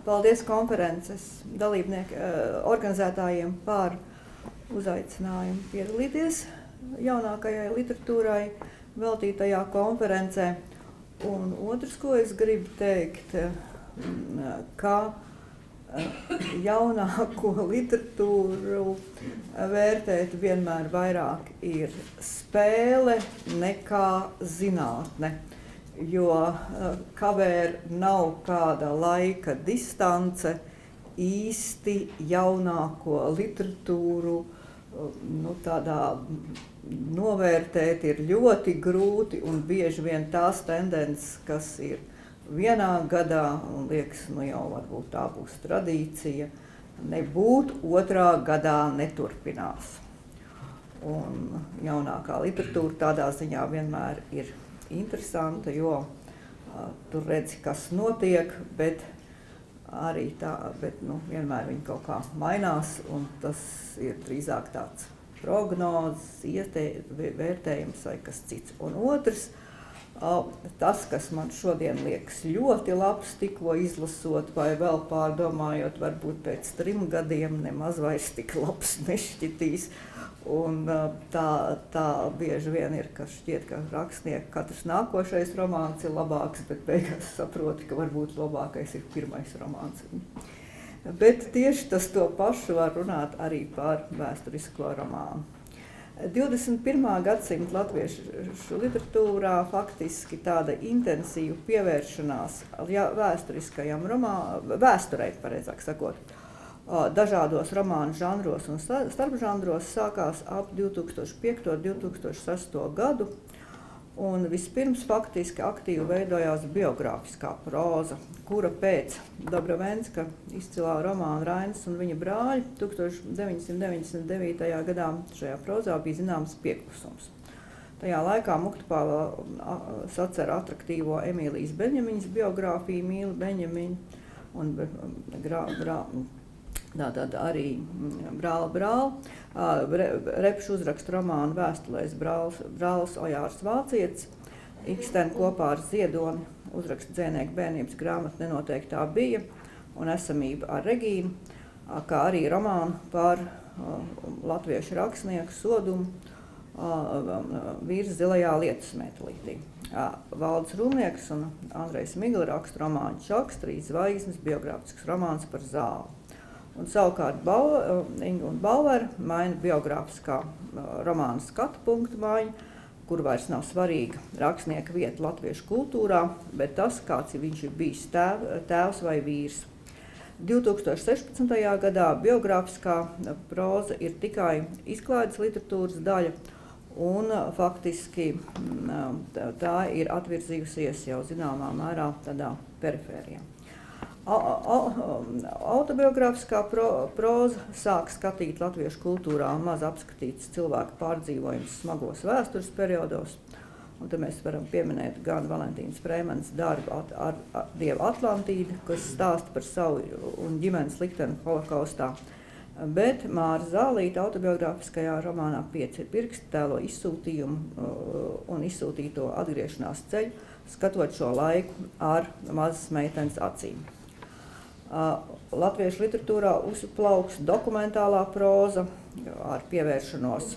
Paldies konferences organizētājiem par uzaicinājumu piedalīties jaunākajai literatūrai veltītajā konferencē. Un otrs, ko es gribu teikt, ka jaunāko literatūru vērtēt vienmēr vairāk ir spēle nekā zinātne. Jo kamēr nav kāda laika distance, īsti jaunāko literatūru tādā novērtēt ir ļoti grūti, un bieži vien tās tendences, kas ir vienā gadā, un liekas, jau varbūt tā būs tradīcija, nebūt otrā gadā neturpinās. Un jaunākā literatūra tādā ziņā vienmēr ir interesanta, jo tur redzi, kas notiek, bet arī vienmēr viņi kaut kā mainās, un tas ir drīzāk tāds prognozes, vērtējums vai kas cits. Un otrs, tas, kas man šodien liekas ļoti labs, tikko izlasot vai vēl pārdomājot, varbūt pēc 3 gadiem nemaz vairs tik labs nešķitīs. Un tā bieži vien ir, ka šķiet, ka rakstnieka katrs nākošais romāns ir labāks, bet beigās saproti, ka varbūt labākais ir pirmais romāns. Bet tieši tas to pašu var runāt arī par vēsturisko romānu. 21. gadsimta latviešu literatūrā faktiski tāda intensīva pievēršanās vēsturiskajam vēsturei, pareizāk sakot, dažādos romānu žanros un starpžanros sākās ap 2005. un 2006. gadu, un vispirms faktiski aktīvi veidojās biogrāfiskā próza, kura pēc Dobrovenska izcilā romāna Rainis un viņa brāļi 1999. gadā šajā prózā bija zināms pieklusums. Tajā laikā Muktupāla sacer atraktīvo Emīlijas Beņemiņas biogrāfiju Mīli Beņemiņu un tātad arī Brāli. Repš uzraksta romānu Vēstulēs brālis Ojārs Vācietis, Iksten kopā ar Ziedoni uzraksta Dzēnieku bērnības grāmatu Nenoteiktā bija un Esamība ar Regīnu, kā arī romānu par latviešu rakstnieku Sodumu Vīrs zilajā lietus metālītī. Valdis Rūmnieks un Andrejs Migla raksta romānu Čaks, 3 zvaigznes, biogrāfisks romāns par zāli. Un savukārt Inga un Bauer maina biogrāfiskā romāna skatu punktu maiņu, kur vairs nav svarīga rakstnieka vieta latviešu kultūrā, bet tas, kāds viņš ir bijis tēvs vai vīrs. 2016. gadā biogrāfiskā próza ir tikai izklaides literatūras daļa, un faktiski tā ir atvirzījusies jau zināmā mērā tādā perifērijā. Autobiogrāfiskā próza sāk skatīt latviešu kultūrā un maz apskatīts cilvēku pārdzīvojumus smagos vēstures periodos. Un te mēs varam pieminēt gan Valentīnas Prēmanes darbu ar Dievu Atlantīdu, kas stāsta par savu un ģimenes likteni holokaustā. Bet Māra Zālīte autobiogrāfiskajā romānā 5 pirksti tēlo izsūtījumu un izsūtīto atgriešanās ceļu, skatot šo laiku ar mazas meitenes acīm. Latviešu literatūrā uzplauks dokumentālā próza ar pievēršanos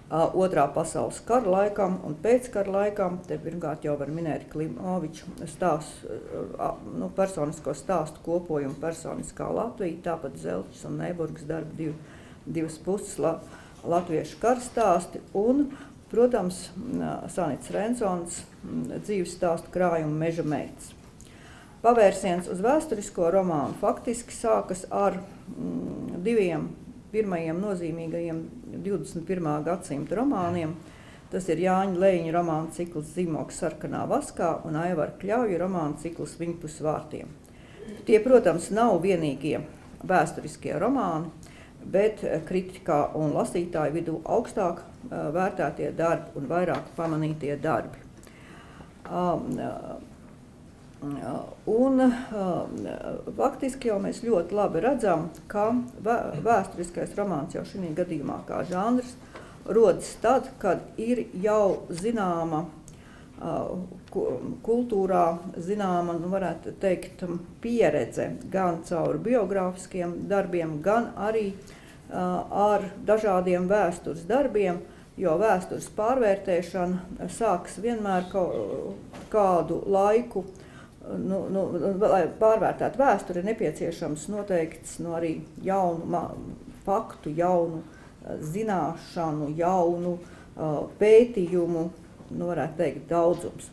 Otrā pasaules kara laikam un pēckara laikam. Te pirmkārt jau var minēt Klimoviču personisko stāstu kopojumu Personiskā Latvija, tāpat Zelčs un Neiburgas darba divas puses latviešu kara stāsti un, protams, Sanits Rensons dzīves stāstu krājumu Meža meitas. Pavērsiens uz vēsturisko romānu faktiski sākas ar 2 pirmajiem nozīmīgajiem 21. gadsimta romāniem. Tas ir Jāņa Lejiņa romānu cikls Zīmogs sarkanā vaskā un Aivara Kļauja romānu cikls Viņpus vārtiem. Tie, protams, nav vienīgie vēsturiskie romāni, bet kritikā un lasītāju vidū augstāk vērtētie darbi un vairāk pamanītie darbi. Un faktiski jau mēs ļoti labi redzam, ka vēsturiskais romāns jau šī gadījumā kā žanrs rodas tad, kad ir jau zināma kultūrā zināma, varētu teikt, pieredze gan caur biogrāfiskiem darbiem, gan arī ar dažādiem vēstures darbiem, jo vēstures pārvērtēšana sāks vienmēr kādu laiku. Lai pārvērtētu vēsturi, ir nepieciešams noteikts arī jaunu faktu, jaunu zināšanu, jaunu pētījumu, varētu teikt, daudzums.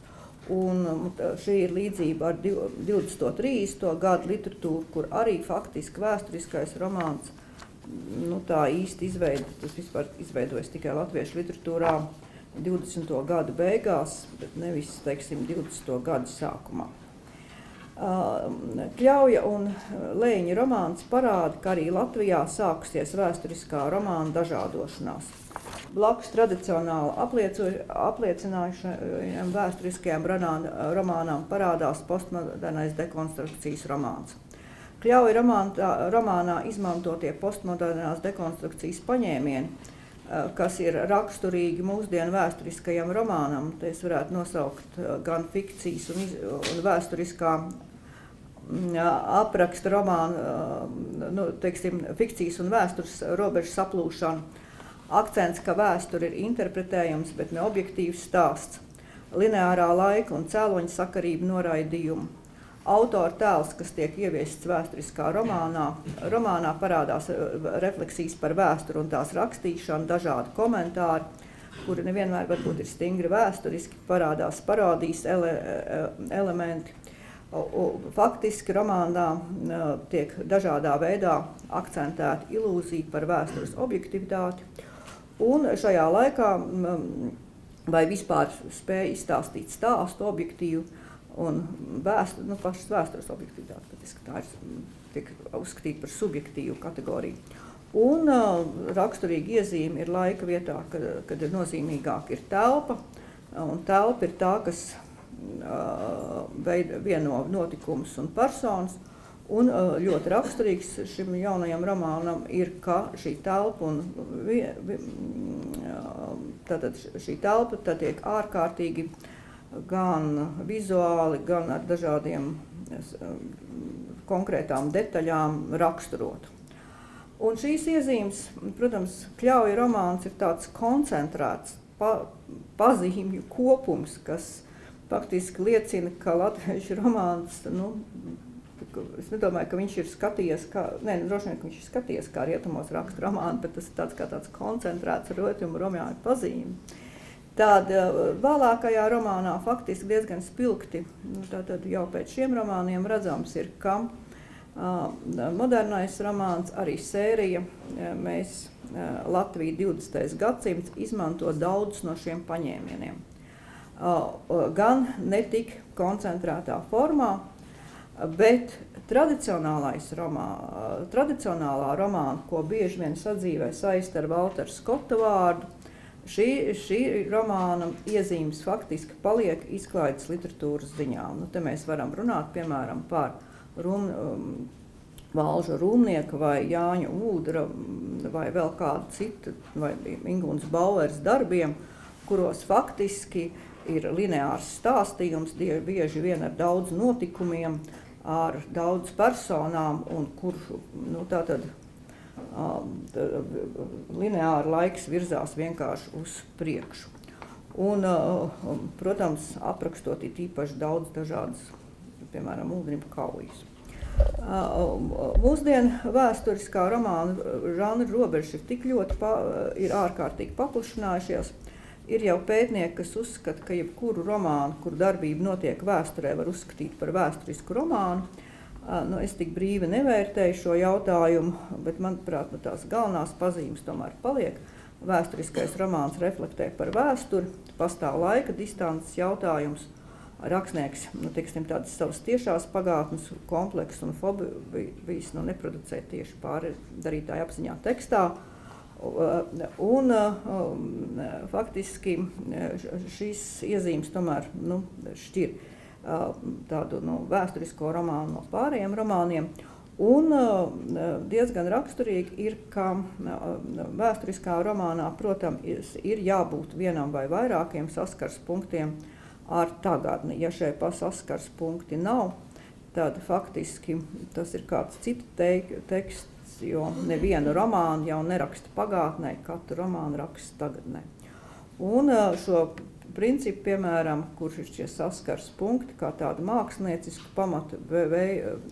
Un šī ir līdzība ar 20. 30. gadu literatūru, kur arī faktiski vēsturiskais romāns tā īsti izveidojas tikai latviešu literatūrā 20. gadu beigās, bet nevis, teiksim, 20. gadu sākumā. Kļauja un Leņa romāns parāda, ka arī Latvijā sākusies vēsturiskā romāna dažādošanās. Blakus tradicionāli apliecinājušajiem vēsturiskajām romānām parādās postmodernais dekonstrukcijas romāns. Kļauja romānā izmantotie postmodernās dekonstrukcijas paņēmieni, kas ir raksturīgi mūsdienu vēsturiskajam romānam. Te es varētu nosaukt gan fikcijas un vēsturiskā apraksta romānu, teiksim, fikcijas un vēstures robežu saplūšanu. Akcents, ka vēsture ir interpretējams, bet ne objektīvs stāsts. Lineārā laika un cēloņa sakarība noraidījumu. Autora tēls, kas tiek ieviests vēsturiskā romānā parādās refleksijas par vēsturi un tās rakstīšanu, dažādi komentāri, kuri nevienmēr varbūt ir stingri vēsturiski, parādās parodijas elementi. Faktiski romānā tiek dažādā veidā akcentēta ilūzija par vēstures objektivitāti, un šajā laikā vai vispār spēja izstāstīt stāstu objektīvu, un pašas vēstures objektivitāte, tā tiek uzskatīta par subjektīvu kategoriju. Un raksturīga iezīme ir laika vietā, kad ir nozīmīgāk ir telpa, un telpa ir tā, kas vieno notikumus un personas, un ļoti raksturīgs šim jaunajam romānam ir, ka šī telpa šī telpa tiek ārkārtīgi gan vizuāli, gan ar dažādiem konkrētām detaļām raksturot. Un šīs iezīmes, protams, Kļauja romāns ir tāds koncentrēts pazīmju kopums, kas faktiski liecina, ka latviešu romāns, es nedomāju, ka viņš ir skatījies, droši vien, ka viņš ir skatījies, kā rietumos raksta romānu, bet tas ir tāds koncentrēts rietumu romānu pazīmi. Tad vēlākajā romānā faktiski diezgan spilgti, tātad jau pēc šiem romāniem redzams ir, ka modernais romāns, arī sērija, mēs Latvija 20. gadsimts izmanto daudz no šiem paņēmieniem. Gan ne tik koncentrētā formā, bet tradicionālā romāna, ko bieži vien sadzīvē saista ar Valtera Skota vārdu, šī romāna iezīmes faktiski paliek izklaides literatūras ziņā. Te mēs varam runāt, piemēram, par Valža Rūmnieka vai Jāņa Ūdra vai vēl kādu citu, vai Inguns Bauers darbiem, kuros faktiski ir lineārs stāstījums, bieži vien ar daudz notikumiem, ar daudz personām, un kur lineāri laiks virzās vienkārši uz priekšu. Un, protams, aprakstot īpaši daudz dažādas, piemēram, Uldriņu kaujas. Mūsdienu vēsturiskā romāna žanra robežas ir tik ļoti ir ārkārtīgi paplašinājušies. Ir jau pētnieki, kas uzskata, ka jebkuru romānu, kur darbība notiek vēsturē, var uzskatīt par vēsturisku romānu. Es tik brīvi nevērtēju šo jautājumu, bet, manuprāt, tās galvenās pazīmes tomēr paliek. Vēsturiskais romāns reflektē par vēsturi, pastāv laika distances jautājums, rakstnieks, tādas savas tiešās pagātnes kompleksu un fobijas neproducē tieši pārdarītāja apziņā tekstā. Un faktiski šīs iezīmes tomēr šķir tādu vēsturisko romānu no pārējiem romāniem. Un diezgan raksturīgi ir, ka vēsturiskā romānā, protams, ir jābūt vienam vai vairākiem saskars punktiem ar tagadni. Ja šeit saskars punkti nav, tad faktiski tas ir kāds cits teksts, jo nevienu romānu jau neraksta pagātnē, katru romānu raksta tagadnē. Un šo principu, piemēram, kurš ir šie saskars punkti, kā tādu māksliniecisku pamatu,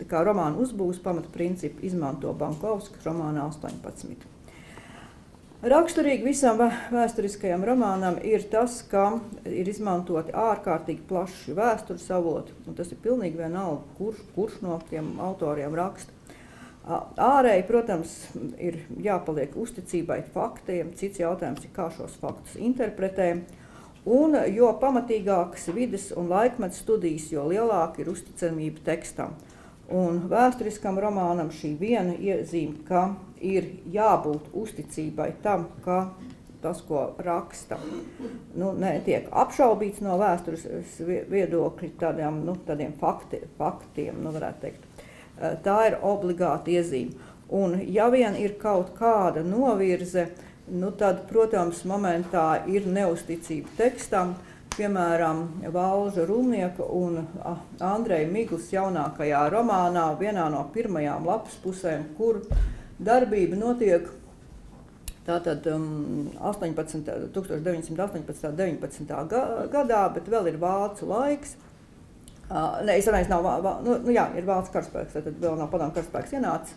kā romānu uzbūves pamatu principu izmanto Bankovskis romānā 18. Raksturīgi visam vēsturiskajam romānam ir tas, ka ir izmantoti ārkārtīgi plaši vēstures avoti, un tas ir pilnīgi vienalga, kurš no tiem autoriem raksta. Ārēji, protams, ir jāpaliek uzticībai faktiem, cits jautājums ir, kā šos faktus interpretē, un jo pamatīgākas vides un laikmeta studijas, jo lielāka ir uzticamība tekstam. Un vēsturiskam romānam šī viena iezīme, ka ir jābūt uzticībai tam, ka tas, ko raksta, netiek apšaubīts no vēstures viedokļa tādiem faktiem, varētu teikt. Tā ir obligāta iezīme. Un ja vien ir kaut kāda novirze, tad, protams, momentā ir neusticība tekstam. Piemēram, Valža Rūmnieka un Andreja Miglas jaunākajā romānā, vienā no pirmajām lapas pusēm, kur darbība notiek tātad 1918. gadā, bet vēl ir vācu laiks. Ir vācu karaspēks, tad vēl nav padomju karaspēks ienācis.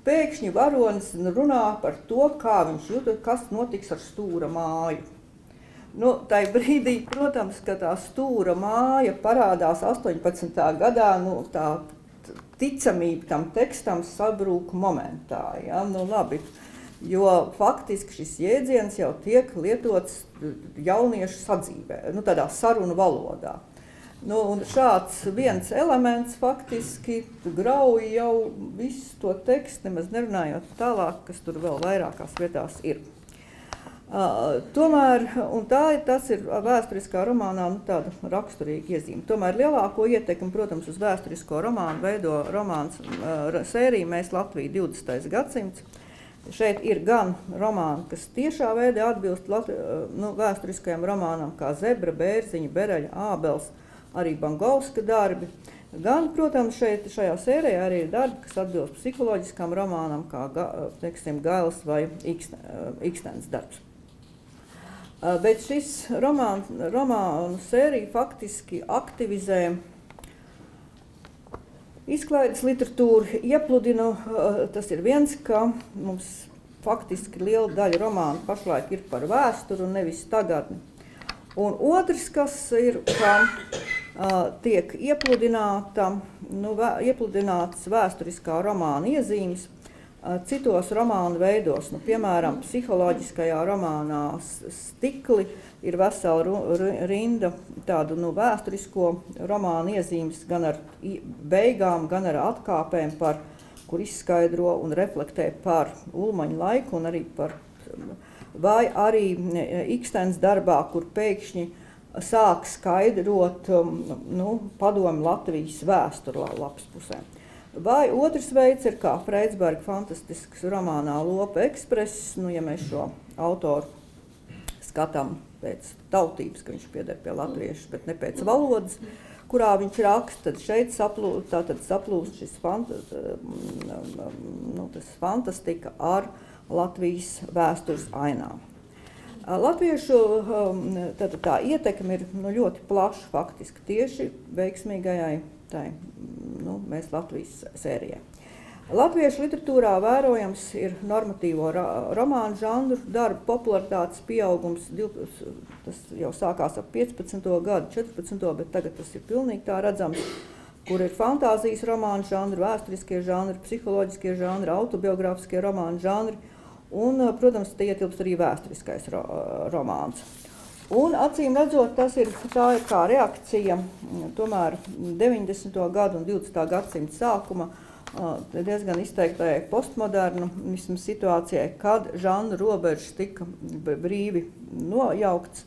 Pēkšņi varonis runā par to, kā viņš jūtas, kas notiks ar stūra māju. Tai brīdī, protams, ka tā stūra māja parādās 18. gadā, tā ticamība tam tekstam sabrūk momentā. Ja? Labi, jo faktiski šis jēdziens jau tiek lietots jauniešu sadzīvē, tādā sarunu valodā. Un šāds viens elements faktiski grauj jau visu to tekstu, nemaz nerunājot tālāk, kas tur vēl vairākās vietās ir. Tomēr, un tas ir vēsturiskā romānā tāda raksturīga iezīme. Tomēr lielāko ietekmi, protams, uz vēsturisko romānu veido romāns sērija Mēs Latvija 20. gadsimts. Šeit ir gan romāni, kas tiešā veidā atbilst vēsturiskajam romānam, kā Zebra, Bērziņa, Bereļa, Ābels, arī Bankovska darbi. Gan, protams, šajā sērijā arī ir darbi, kas atbilst psiholoģiskam romānam, kā, teiksim, Gailes vai Ikstens darbs. Bet šis romānu sērija faktiski aktivizē izklaides literatūru, iepludina, tas ir viens, ka mums faktiski liela daļa romānu pašlaik ir par vēsturu un nevis tagadni. Un otrs, kas ir, ka tiek iepludināts vēsturiskā romāna iezīmes citos romānu veidos. Piemēram, psiholoģiskajā romānā Stikli ir vesela rinda tādu vēsturisko romānu iezīmes gan ar beigām, gan ar atkāpēm, kur izskaidro un reflektē par Ulmaņa laiku un arī par, vai arī Ikstens darbā, kur pēkšņi sāk skaidrot padomju Latvijas vēsturi lapas pusēm. Vai otrs veids ir kā Freidsberga fantastisks romānā Lopa ekspress, ja mēs šo autoru skatām pēc tautības, ka viņš pieder pie latviešu, bet ne pēc valodas, kurā viņš raksta, tad šeit saplūst šis fantastika ar Latvijas vēstures ainām. Latviešu tā ietekme ir ļoti plaša faktiski tieši veiksmīgajai Mēs Latvijas sērijai. Latviešu literatūrā vērojams ir normatīvo romānu žanru darbu popularitātes pieaugums, tas jau sākās ap 15. gadu, 14. bet tagad tas ir pilnīgi tā redzams, kur ir fantāzijas romānu žanri, vēsturiskie žanri, psiholoģiskie žanri, autobiogrāfiskie romānu žanri un, protams, tie ietilpst arī vēsturiskais romāns. Un, acīm redzot, tā ir kā reakcija tomēr 90. gadu un 20. gadsimta sākuma diezgan izteiktajai postmodernismu situācijai, kad žanru robežas tika brīvi nojaukts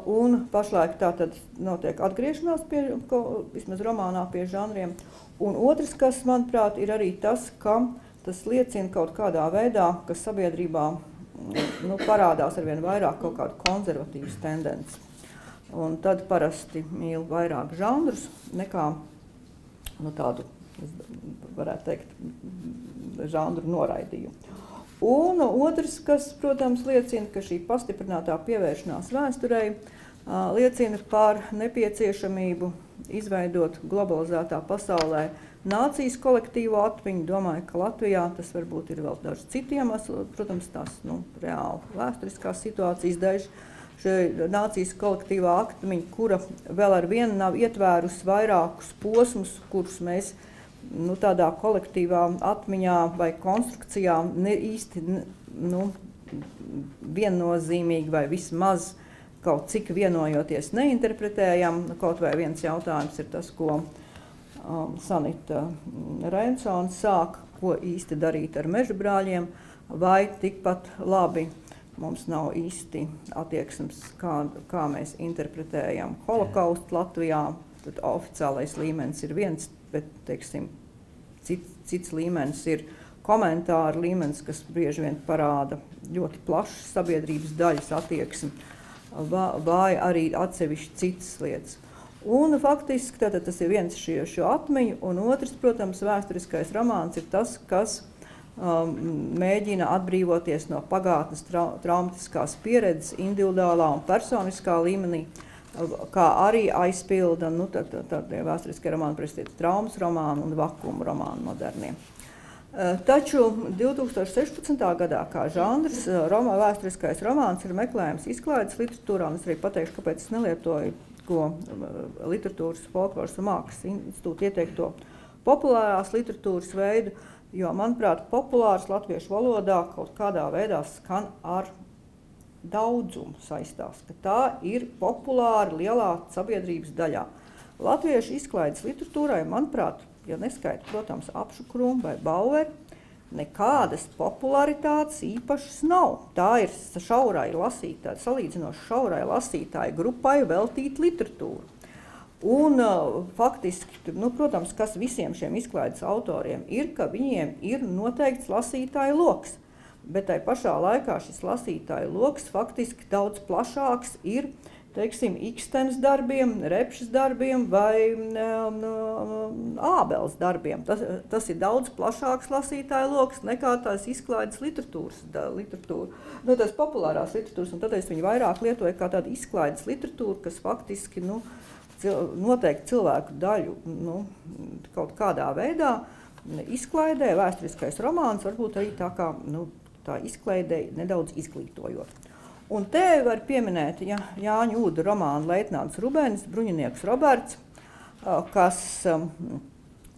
un pašlaik tātad notiek atgriešanās vismaz romānā pie žanriem. Un otrs, kas, manuprāt, ir arī tas, ka tas liecina kaut kādā veidā, ka sabiedrībā parādās arvien vairāk kaut kādu konservatīvas tendences. un tad parasti mīl vairāk žanrus nekā tādu, varētu teikt, žanru noraidījumu. Un otrs, kas, protams, liecina, ka šī pastiprinātā pievēršanās vēsturei liecina par nepieciešamību izveidot globalizētā pasaulē nācijas kolektīvo atmiņu. Domāju, ka Latvijā tas varbūt ir vēl daži citi iemesli, protams, tās reāli vēsturiskās situācijas dēļ. Šī nācijas kolektīvā atmiņa, kura vēl ar vienu nav ietvērusi vairākus posmus, kurus mēs tādā kolektīvā atmiņā vai konstrukcijā ne īsti viennozīmīgi vai vismaz kaut cik vienojoties neinterpretējam. Kaut vai viens jautājums ir tas, ko Sanita Reinsone sāka, ko īsti darīt ar Mežabrāļiem, vai tikpat labi mums nav īsti attieksmes, kā mēs interpretējam holokaustu Latvijā. Tad oficiālais līmenis ir viens, bet, teiksim, cits līmenis ir komentāru līmenis, kas bieži vien parāda ļoti plašas sabiedrības daļas attieksmi, vai arī atsevišķi citas lietas. Un faktiski tātad tas ir viens šo atmiņu, un otrs, protams, vēsturiskais romāns ir tas, kas mēģina atbrīvoties no pagātnes traumatiskās pieredzes individuālā un personiskā līmenī, kā arī aizpilda vēsturiskie romāni, prasīt traumas romānu un vakumu romānu modernie. Taču 2016. gadā kā žanrs vēsturiskais romāns ir meklējams izklaides literatūrā, un es arī pateikšu, kāpēc es nelietoju, ko Literatūras, folkloras un mākslas institūta ieteikto populārās literatūras veidu, jo, manuprāt, populārs latviešu valodā kaut kādā veidā skan ar daudzumu saistās, ka tā ir populāra lielā sabiedrības daļā. Latviešu izklaides literatūrai, manuprāt, ja neskaita, protams, Apšu-Krumbu vai Baueri, nekādas popularitātes īpašas nav. Tā ir šaurai lasītāji, salīdzinoši šaurai lasītāju grupai veltīta literatūra. Un faktiski, protams, kas visiem šiem izklaides autoriem ir, ka viņiem ir noteikts lasītāju loks. Bet tai pašā laikā šis lasītāju loks faktiski daudz plašāks ir, teiksim, Ikstenes darbiem, Repšas darbiem vai Ābeles darbiem. Tas ir daudz plašāks lasītāju loks nekā tās izklaides literatūra. Tas populārās literatūras, un tad es viņu vairāk lietoju kā tādu izklaides literatūru, kas faktiski, noteikti cilvēku daļu kaut kādā veidā izklaidē. Vēsturiskais romāns varbūt arī tā kā tā izklaidē nedaudz izglītojot. Un te var pieminēt Jāņa Ūda romānu Leitnants Rubens, Bruņinieks Roberts, kas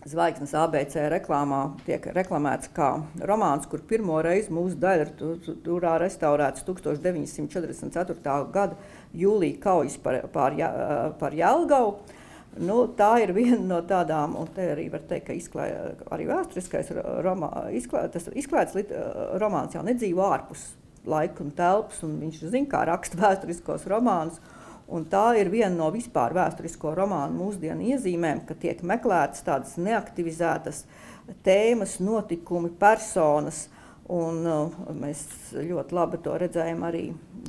Zvaigznes ABC reklāmā tiek reklamēts kā romāns, kur pirmo reizi mūsu daļraturā restaurēts 1944. gada jūlija kaujas par Jelgavu. Tā ir viena no tādām, un te arī var teikt, ka arī vēsturiskais izklaides romāns jau nedzīvo ārpus laika un telpas, un viņš zina, kā raksta vēsturiskos romānus. Un tā ir viena no vispār vēsturisko romānu mūsdienu iezīmēm, ka tiek meklētas tādas neaktivizētas tēmas, notikumi, personas, un mēs ļoti labi to redzējam arī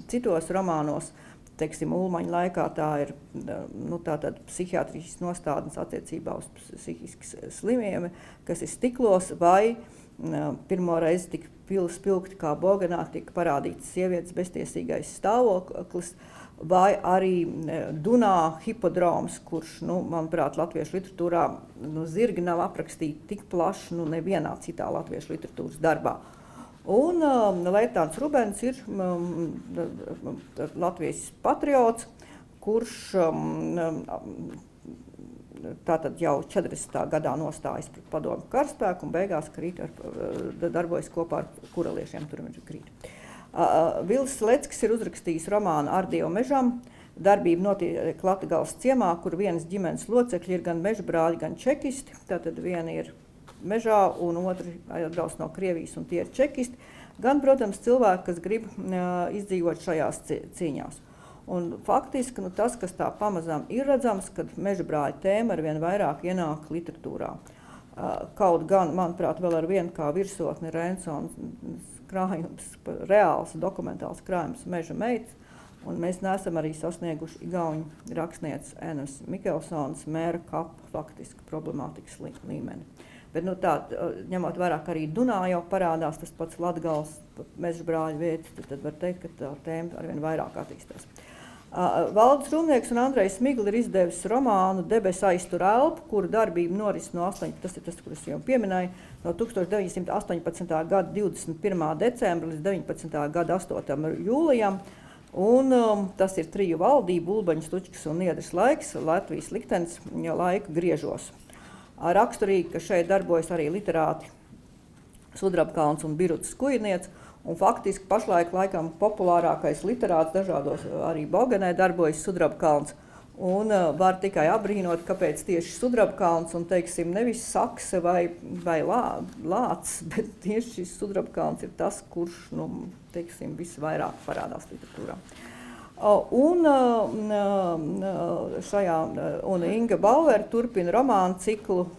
citos romānos. Teiksim, Ulmaņa laikā tā ir tātad psihiatrijas nostādnes attiecībā uz psihiski slimiem, kas ir stiklos, vai pirmo reizi tika spilgti kā Boganā, tika parādīts sievietes beztiesīgais stāvoklis, vai arī Dunā hipodroms, kurš, manuprāt, latviešu literatūrā zirgi nav aprakstīti tik plaši, nevienā citā latviešu literatūras darbā. Un Leitnants Rubens ir Latvijas patriots, kurš tātad jau 40. gadā nostājas pret padomu karaspēku un beigās darbojas kopā ar kureliešiem. Vils Leckis ir uzrakstījis romānu Ar Dievu mežam. Darbība notiek Latgales ciemā, kur vienas ģimenes locekļi ir gan mežbrāļi, gan čekisti. Tātad viena ir mežā un otri atbrauc no Krievijas, un tie ir čekisti. Gan, protams, cilvēki, kas grib izdzīvot šajās cīņās. Un faktiski tas, kas tā pamazām ir redzams, kad mežabrāļu tēma arvien vairāk ienāk literatūrā. Kaut gan, manuprāt, vēl ar vienu kā virsotni Reinsonas krājums, reāls dokumentāls krājums Meža meitas, Un mēs neesam arī sasnieguši igauņu rakstnieces Enes Mikelsons mēra kapu faktiski problemātikas līmeni. Bet nu, tā, ņemot vērā, ka arī Dunā jau parādās tas pats Latgales mežbrāļu vietas, tad var teikt, ka tā tēma arvien vairāk attīstās. Valdis Rūmnieks un Andrejs Smigli ir izdevis romānu Debes aiztur elpu, kuru darbība noris no 8, tas ir tas, kurus jau pieminēju, no 1918. gada 21. decembra līdz 19. gada 8. jūlijam. Un tas ir triju valdību, Ulbaņas, Stučkas un Niedres laiks, Latvijas liktenis laika griežos. Raksturīgi, ka šeit darbojas arī literāti Sudrabkalns un Birutas Kujniec, un faktiski pašlaik laikam populārākais literāts dažādos arī Boganē darbojas Sudrabkalns. Un var tikai apbrīnot, kāpēc tieši Sudrabkalns un, teiksim, nevis Sakse vai Lācis, bet tieši šis Sudrabkalns ir tas, kurš, nu, teiksim, visvairāk parādās literatūrā. Un Inga Bauer turpina romānu ciklu,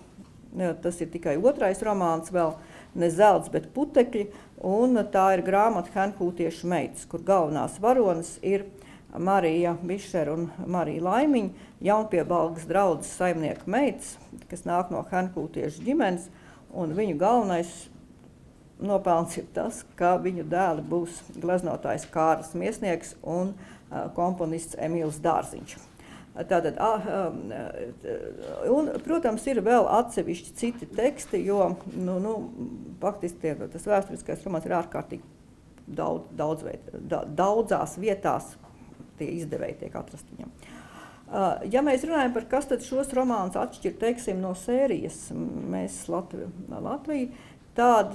tas ir tikai otrais romāns vēl, Ne zelts, bet putekļi, un tā ir grāmata Henkūtiešu meitas, kur galvenās varonas ir Marija Bišera un Marija Laimiņa, jaunpiebalgas draudzes saimnieka meitas, kas nāk no Henkūtiešu ģimenes, un viņu galvenais nopelns ir tas, ka viņu dēli būs gleznotājs Kārlis Miesnieks un komponists Emīls Dārziņš. Tātad, un, protams, ir vēl atsevišķi citi teksti, jo faktiski tas vēsturiskais romāns ir ārkārtīgi daudzās vietās tie izdevēji tiek atrast viņam. Ja mēs runājam par kas tad šos romānus atšķir, teiksim, no sērijas Mēs Latviju, tad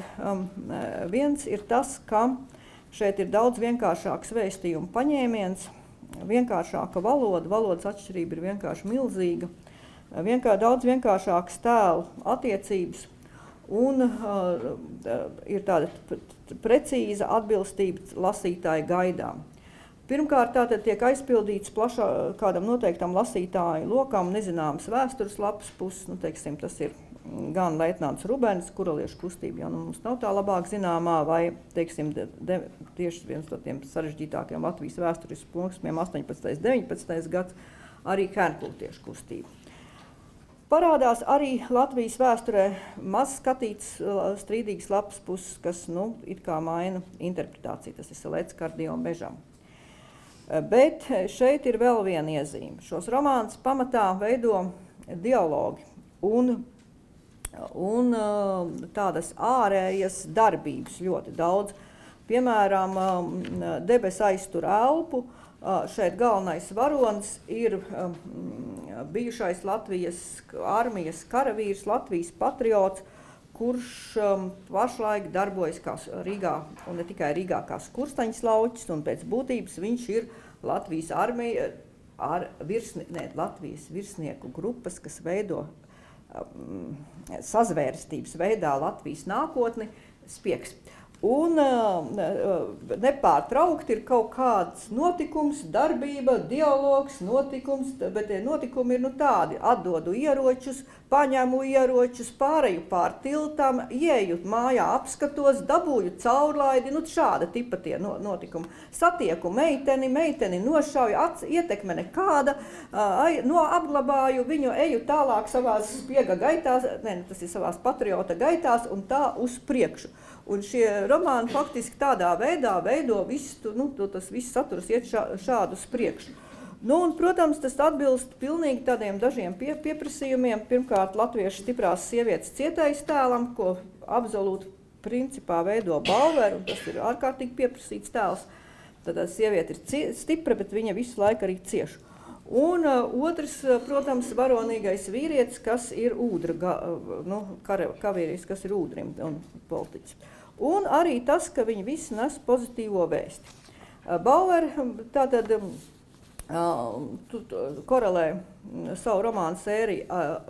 viens ir tas, ka šeit ir daudz vienkāršāks vēstījumu paņēmiens, vienkāršāka valodas atšķirība ir vienkārši milzīga, daudz vienkāršāks tēlu attiecības un ir tāda precīza atbilstība lasītāja gaidām. Pirmkārt, tātad tiek aizpildīts kādam noteiktam lasītāju lokam nezināmas vēstures lapas puses, teiksim, tas ir gan leitnants Rubens, kuraliešu kustība, jau mums nav tā labāk zināmā, vai, teiksim, tieši viens no tiem sarežģītākiem Latvijas vēstures posmiem 18. 19. gads, arī Henkūtiešu kustība. Parādās arī Latvijas vēsturē maz skatīts strīdīgas lapas puses, kas, it kā maina interpretāciju, tas ir Seleckardio mežam. Bet šeit ir vēl viena iezīme. Šos romānus pamatā veido dialogi un tādas ārējas darbības ļoti daudz. Piemēram, Debes aiztur elpu, šeit galvenais varonis ir bijušais Latvijas armijas karavīrs, Latvijas patriots, kurš pašlaik darbojas kā Rīgā, un ne tikai Rīgā, kā skurstaņslauķis, un pēc būtības viņš ir Latvijas armija Latvijas virsnieku grupas, kas veido sazvērstības veidā Latvijas nākotni, spiegs. Un nepārtraukti ir kaut kāds notikums, darbība, dialogs, notikums, bet tie notikumi ir tādi. Atdodu ieročus, paņemu ieročus, pāreju pār tiltam, ieju mājā, apskatos, dabūju caurlaidi, šāda tipa tie notikumi. Satieku meiteni nošauju, ietekme nekāda, apglabāju viņu, eju tālāk savās spiega gaitās, tas ir savās patriota gaitās un tā uz priekšu. Un šie romāni faktiski tādā veidā veido visu, tas viss saturs iet šādu uz priekšu. Un, protams, tas atbilst pilnīgi tādiem dažiem pieprasījumiem. Pirmkārt, latviešu stiprās sievietes cietējas tēlam, ko absolūti principā veido Bauer, un tas ir ārkārtīgi pieprasīts tēls. Tad sieviete ir stipra, bet viņa visu laiku arī cieš. Un otrs, protams, varonīgais vīrietis, kas ir ūdra, kavīris, kas ir ūdrim un politiķis. Un arī tas, ka viņi visi nes pozitīvo vēsti. Bauer tātad korelē savu romānu sēriju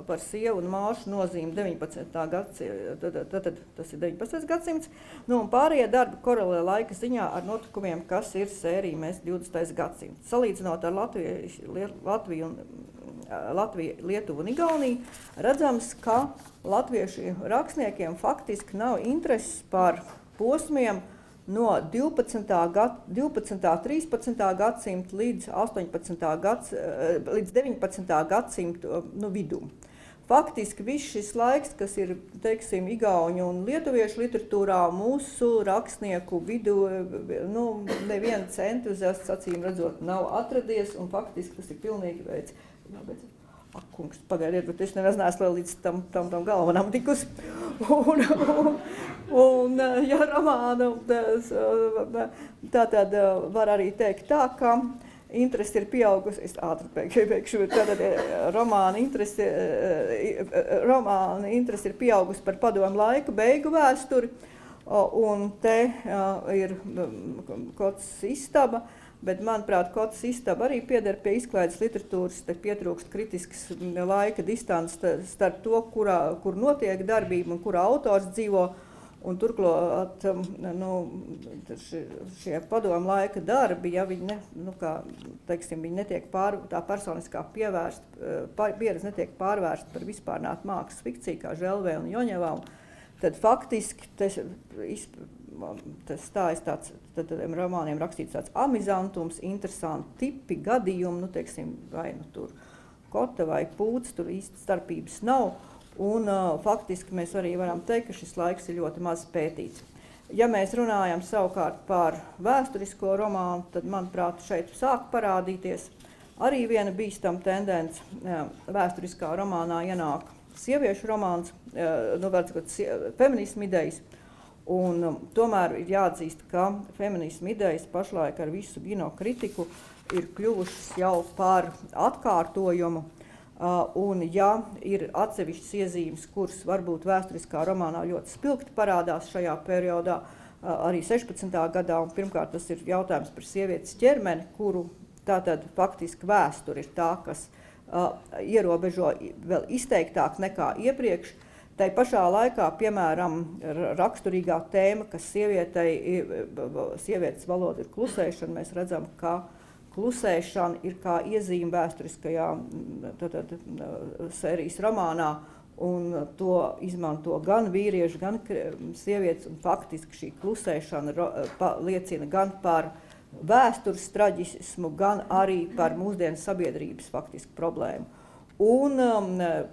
par sievu un māšu nozīmi 19. gadsimta, tas ir 19. gadsimts, un pārējie darbi korelē laika ziņā ar notikumiem, kas ir sērija Mēs 20. gadsimts. Salīdzinot ar Latviju, Lietuvu un Igauniju, redzams, ka latviešu rakstniekiem faktiski nav intereses par posmiem no 12. 13. gadsimta līdz 19. gadsimta vidum. Faktiski viss šis laiks, kas ir, teiksim, igauņu un lietuviešu literatūrā, mūsu rakstnieku vidu, neviens entuziasts, acīm redzot, nav atradies, un faktiski tas ir pilnīgi veids. Ak, kungs, pagaidiet, bet es neesmu vēl līdz tam galvenam tikus. Un ja romāna, tātad var arī teikt tā, ka interesi ir pieaugusi, es ātri beigšu, tātad romāna interesi ir pieaugusi par padomu laiku beigu vēsturi, un te ir Kotas istaba, bet, manuprāt, Kotas istaba arī pieder pie izklaides literatūras, te pietrūkst kritiskas laika distances starp to, kur notiek darbība un kurā autors dzīvo, un turklāt šie padomu laika darbi, ja viņi, viņi netiek tā personiskā pieredze netiek pārvērsta par vispārnātu mākslas fikciju, kā Želvē un Joņevā, tad faktiski tas stājas tāds, tad romāniem rakstīts tāds amizantums, interesanti tipi, gadījumi, vai tur Kota vai Pūts, tur īsti starpības nav, un faktiski mēs arī varam teikt, ka šis laiks ir ļoti maz pētīts. Ja mēs runājam savukārt par vēsturisko romānu, tad, manuprāt, šeit sāk parādīties arī viena bīstama tendence. Vēsturiskā romānā ienāk sieviešu romāns, feminismu idejas, un tomēr ir jāatzīst, ka feminismu idejas pašlaik ar visu ginokritiku ir kļuvušas jau par atkārtojumu, un ja ir atsevišķas iezīmes, kuras varbūt vēsturiskā romānā ļoti spilgti parādās šajā periodā, arī 16. gadā, un pirmkārt tas ir jautājums par sievietes ķermeni, kuru tātad faktiski vēsture ir tā, kas ierobežo vēl izteiktāk nekā iepriekš. Tai pašā laikā, piemēram, raksturīgā tēma, kas sievietes valoda ir klusēšana, mēs redzam, ka klusēšana ir kā iezīme vēsturiskajā sērijas romānā, un to izmanto gan vīrieši, gan sievietes, un faktiski šī klusēšana liecina gan par vēstures traģismu, gan arī par mūsdienu sabiedrības faktiski problēmu. Un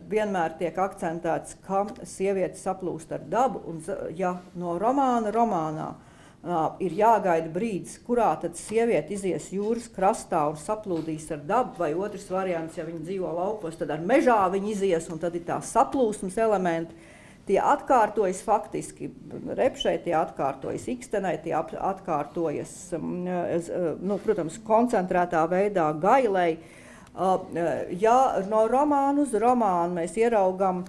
vienmēr tiek akcentēts, ka sieviete saplūst ar dabu, un ja no romānā ir jāgaida brīdis, kurā tad sieviete izies jūras krastā un saplūdīs ar dabu, vai otrs variants, ja viņa dzīvo laukos, tad ar mežā viņa izies, un tad ir tā saplūsmas elementi. Tie atkārtojas faktiski Repšai, tie atkārtojas Ikstenai, tie atkārtojas, protams, koncentrētā veidā Gailei. Ja no romānu uz romānu mēs ieraugam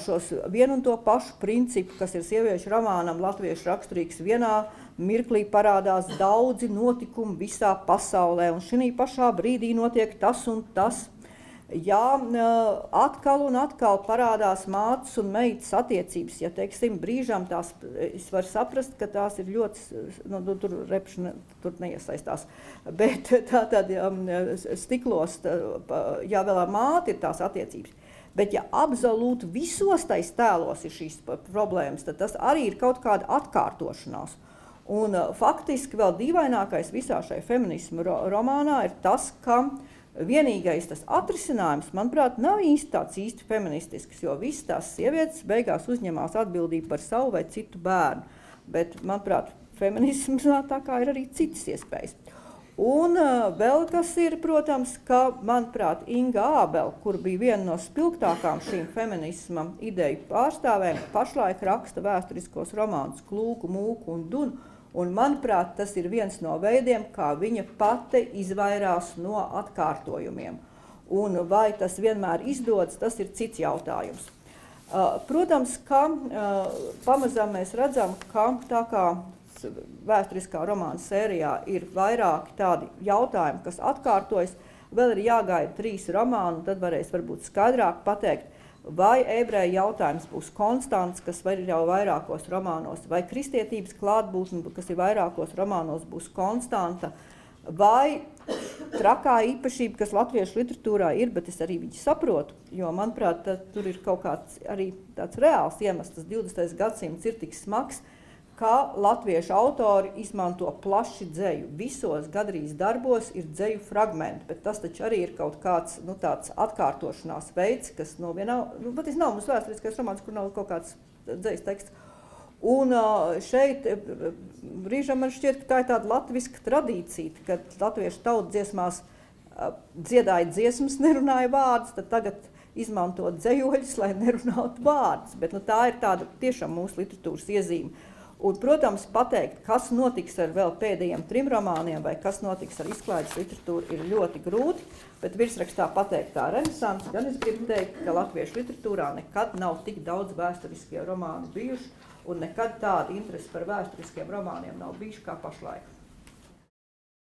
šos vienu un to pašu principu, kas ir sieviešu romānam latviešu raksturīgs, vienā mirklī parādās daudzi notikumi visā pasaulē, un šī pašā brīdī notiek tas un tas. Ja atkal un atkal parādās mātes un meitas attiecības, ja, teiksim, brīžam tās, es varu saprast, ka tās ir ļoti, tur Repša tur neiesaistās, bet tātad stiklos, ja vēl ar māti ir tās attiecības, bet ja absolūti visos tais tēlos ir šīs problēmas, tad tas arī ir kaut kāda atkārtošanās. Un faktiski vēl dīvainākais visā šai feminismu romānā ir tas, ka vienīgais tas atrisinājums, manuprāt, nav tāds īsti feministisks, jo visas tās sievietes beigās uzņemās atbildību par savu vai citu bērnu. Bet, manuprāt, feminisms tā kā ir arī citas iespējas. Un vēl kas ir, protams, ka, manuprāt, Inga Ābele, kur bija viena no spilgtākām šīm feminisma ideju pārstāvēm, pašlaik raksta vēsturiskos romānus Klūku, Mūku un Dunu. Un, manuprāt, tas ir viens no veidiem, kā viņa pati izvairās no atkārtojumiem. Un vai tas vienmēr izdodas, tas ir cits jautājums. Protams, ka pamazām mēs redzam, ka tā kā vēsturiskā romāna sērijā ir vairāki tādi jautājumi, kas atkārtojas, vēl ir jāgaida 3 romāni, tad varēs varbūt skaidrāk pateikt, vai ebreju jautājums būs konstants, kas ir jau vairākos romānos, vai kristietības klātbūtne, kas ir vairākos romānos, būs konstanta, vai trakā īpašība, kas latviešu literatūrā ir, bet es arī viņu saprotu, jo, manuprāt, tur ir kaut kāds arī tāds reāls iemesls, 20. gadsimts ir tik smags, ka latviešu autori izmanto plaši dzeju. Visos gadrīz darbos ir dzeju fragmenti, bet tas taču arī ir kaut kāds tāds atkārtošanās veids, kas patiesi nav mums vēsturiskais romāns, kur nav kaut kāds dzejas teksts. Un šeit brīžam man šķiet, ka tā ir tāda latviska tradīcija, kad latviešu tautdziesmās dziedāja dziesmas, nerunāja vārdus, tad tagad izmantot dzejoļus, lai nerunātu vārdus. Bet tā ir tāda tiešām mūsu literatūras iezīme. Un, protams, pateikt, kas notiks ar vēl pēdējiem 3 romāniem vai kas notiks ar izklaides literatūru, ir ļoti grūti, bet virsrakstā pateikt tā renesanse, gan es gribu teikt, ka latviešu literatūrā nekad nav tik daudz vēsturiskie romāni bijuši, un nekad tāda interese par vēsturiskiem romāniem nav bijuši kā pašlaik.